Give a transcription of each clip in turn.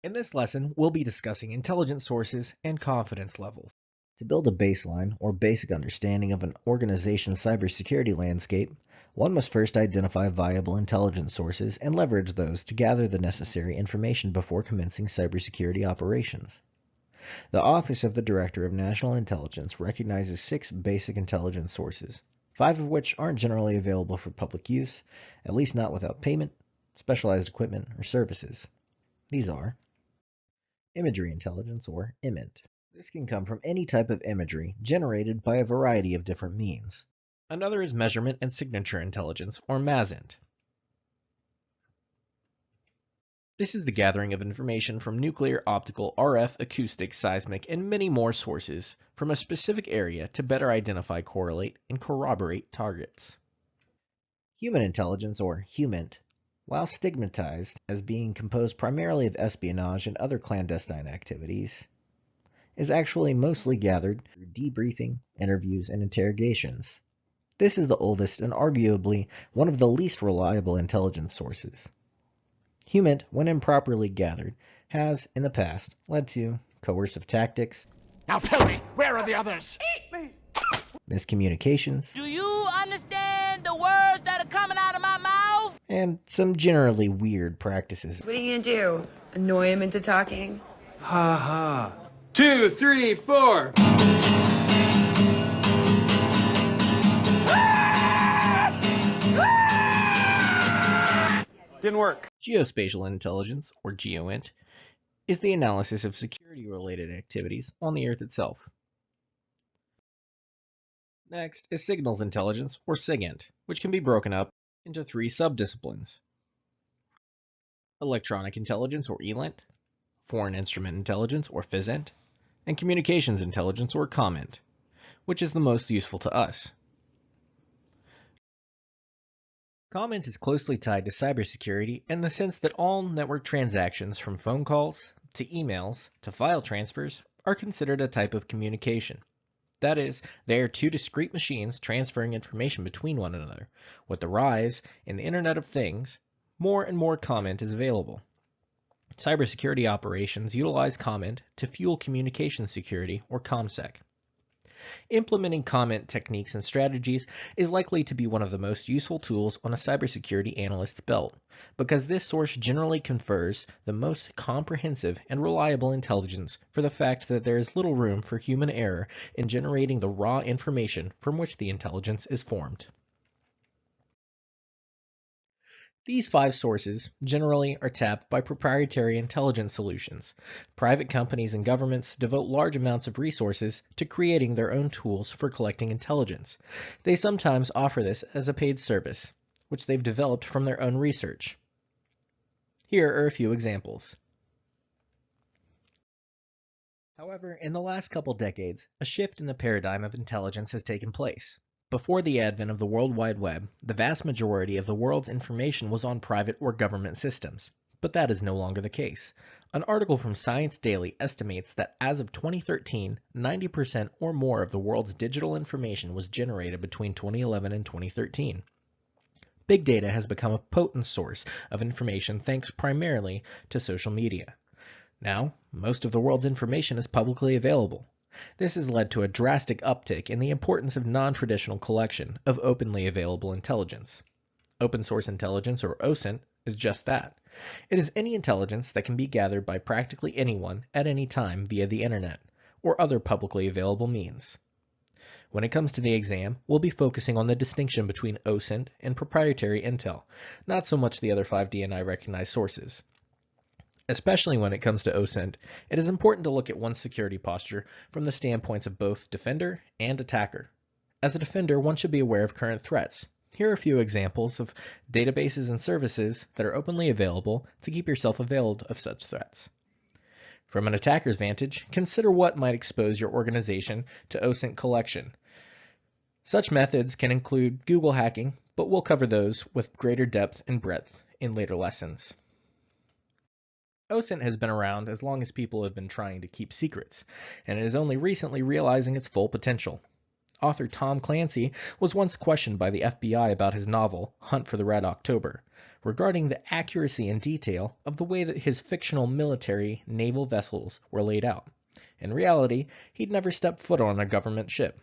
In this lesson, we'll be discussing intelligence sources and confidence levels. To build a baseline or basic understanding of an organization's cybersecurity landscape, one must first identify viable intelligence sources and leverage those to gather the necessary information before commencing cybersecurity operations. The Office of the Director of National Intelligence recognizes 6 basic intelligence sources, 5 of which aren't generally available for public use, at least not without payment, specialized equipment, or services. These are imagery intelligence, or IMINT. This can come from any type of imagery generated by a variety of different means. Another is measurement and signature intelligence, or MASINT. This is the gathering of information from nuclear, optical, RF, acoustic, seismic, and many more sources from a specific area to better identify, correlate, and corroborate targets. Human intelligence, or HUMINT, while stigmatized as being composed primarily of espionage and other clandestine activities, is actually mostly gathered through debriefing, interviews, and interrogations. This is the oldest and arguably one of the least reliable intelligence sources. HUMINT, when improperly gathered, has, in the past, led to coercive tactics. Now tell me, where are the others? Eat me! Miscommunications. Do you understand the words that are coming out of my mouth? And some generally weird practices. What are you gonna do? Annoy him into talking? Ha ha. 2, 3, 4. Didn't work. Geospatial intelligence, or GEOINT, is the analysis of security-related activities on the Earth itself. Next is signals intelligence, or SIGINT, which can be broken up into 3 subdisciplines: electronic intelligence, or ELINT, foreign instrument intelligence, or FISINT, and communications intelligence, or COMINT, which is the most useful to us. COMINT is closely tied to cybersecurity in the sense that all network transactions, from phone calls to emails to file transfers, are considered a type of communication. That is, they are 2 discrete machines transferring information between one another. With the rise in the Internet of Things, more and more COMINT is available. Cybersecurity operations utilize COMINT to fuel communication security, or ComSec. Implementing COMINT techniques and strategies is likely to be one of the most useful tools on a cybersecurity analyst's belt, because this source generally confers the most comprehensive and reliable intelligence for the fact that there is little room for human error in generating the raw information from which the intelligence is formed. These 5 sources generally are tapped by proprietary intelligence solutions. Private companies and governments devote large amounts of resources to creating their own tools for collecting intelligence. They sometimes offer this as a paid service, which they've developed from their own research. Here are a few examples. However, in the last couple decades, a shift in the paradigm of intelligence has taken place. Before the advent of the World Wide Web, the vast majority of the world's information was on private or government systems, but that is no longer the case. An article from Science Daily estimates that as of 2013, 90% or more of the world's digital information was generated between 2011 and 2013. Big data has become a potent source of information thanks primarily to social media. Now, most of the world's information is publicly available. This has led to a drastic uptick in the importance of non-traditional collection of openly available intelligence. Open source intelligence, or OSINT, is just that. It is any intelligence that can be gathered by practically anyone at any time via the internet, or other publicly available means. When it comes to the exam, we'll be focusing on the distinction between OSINT and proprietary intel, not so much the other 5 DNI recognized sources. Especially when it comes to OSINT, it is important to look at one's security posture from the standpoints of both defender and attacker. As a defender, one should be aware of current threats. Here are a few examples of databases and services that are openly available to keep yourself availed of such threats. From an attacker's vantage, consider what might expose your organization to OSINT collection. Such methods can include Google hacking, but we'll cover those with greater depth and breadth in later lessons. OSINT has been around as long as people have been trying to keep secrets, and it is only recently realizing its full potential. Author Tom Clancy was once questioned by the FBI about his novel, Hunt for the Red October, regarding the accuracy and detail of the way that his fictional military naval vessels were laid out. In reality, he'd never stepped foot on a government ship,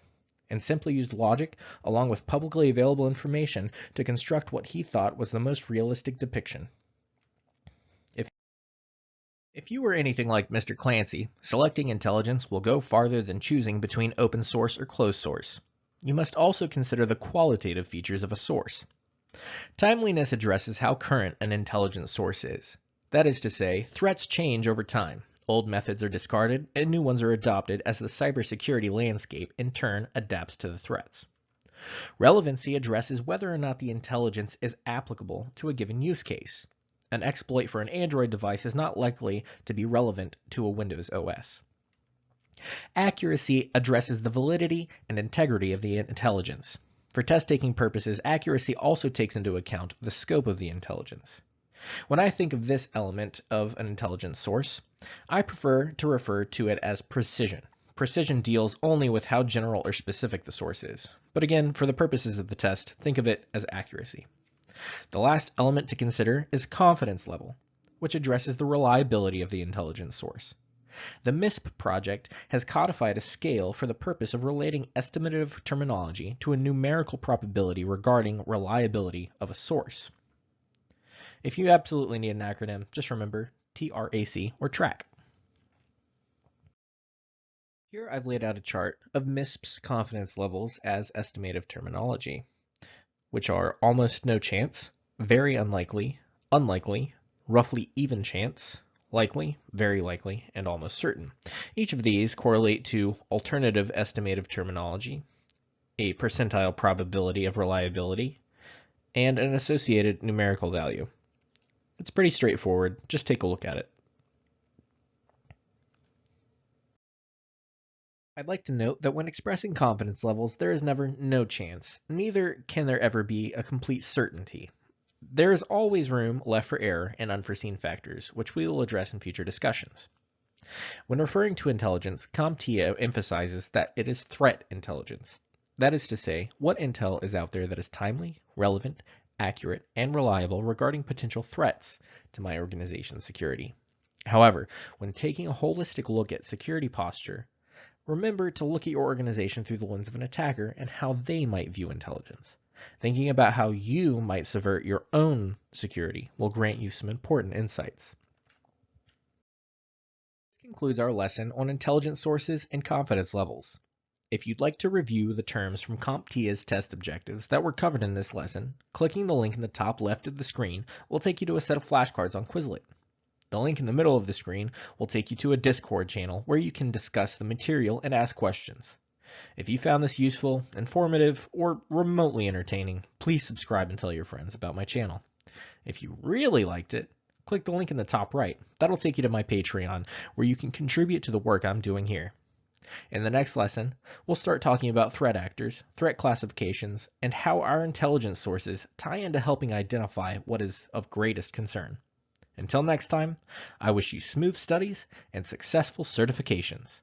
and simply used logic along with publicly available information to construct what he thought was the most realistic depiction. If you were anything like Mr. Clancy, selecting intelligence will go farther than choosing between open source or closed source. You must also consider the qualitative features of a source. Timeliness addresses how current an intelligence source is. That is to say, threats change over time. Old methods are discarded and new ones are adopted as the cybersecurity landscape in turn adapts to the threats. Relevancy addresses whether or not the intelligence is applicable to a given use case. An exploit for an Android device is not likely to be relevant to a Windows OS. Accuracy addresses the validity and integrity of the intelligence. For test-taking purposes, accuracy also takes into account the scope of the intelligence. When I think of this element of an intelligence source, I prefer to refer to it as precision. Precision deals only with how general or specific the source is. But again, for the purposes of the test, think of it as accuracy. The last element to consider is confidence level, which addresses the reliability of the intelligence source. The MISP project has codified a scale for the purpose of relating estimative terminology to a numerical probability regarding reliability of a source. If you absolutely need an acronym, just remember TRAC or TRAC. Here I've laid out a chart of MISP's confidence levels as estimative terminology, which are almost no chance, very unlikely, unlikely, roughly even chance, likely, very likely, and almost certain. Each of these correlate to alternative estimative terminology, a percentile probability of reliability, and an associated numerical value. It's pretty straightforward, just take a look at it. I'd like to note that when expressing confidence levels, there is never no chance. Neither can there ever be a complete certainty. There is always room left for error and unforeseen factors, which we will address in future discussions. When referring to intelligence, CompTIA emphasizes that it is threat intelligence. That is to say, what intel is out there that is timely, relevant, accurate, and reliable regarding potential threats to my organization's security. However, when taking a holistic look at security posture, remember to look at your organization through the lens of an attacker and how they might view intelligence. Thinking about how you might subvert your own security will grant you some important insights. This concludes our lesson on intelligence sources and confidence levels. If you'd like to review the terms from CompTIA's test objectives that were covered in this lesson, clicking the link in the top left of the screen will take you to a set of flashcards on Quizlet. The link in the middle of the screen will take you to a Discord channel where you can discuss the material and ask questions. If you found this useful, informative, or remotely entertaining, please subscribe and tell your friends about my channel. If you really liked it, click the link in the top right. That'll take you to my Patreon, where you can contribute to the work I'm doing here. In the next lesson, we'll start talking about threat actors, threat classifications, and how our intelligence sources tie into helping identify what is of greatest concern. Until next time, I wish you smooth studies and successful certifications.